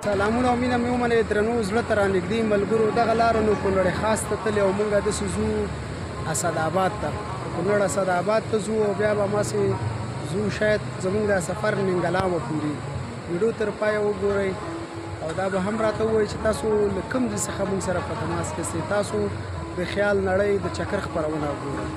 سلامونه او مینه مې ومنئ درنو زړه ته رانږدې ملګرو دغه لاره نو کونړ خاص ته تللې او موږ داسې ځو اسداباد ته کونړ اسداباد ته ځو او بیا به هماسې ځو شاید زموږ دا سفر ننګلامه پورې ویډیو تر پایه وګورئ او دا به هم راته ووایي چې تاسو له کوم ځای څخه موږ سره په تماس کې سئ تاسو د خیال نړۍ د چکر خپرونه وګورئ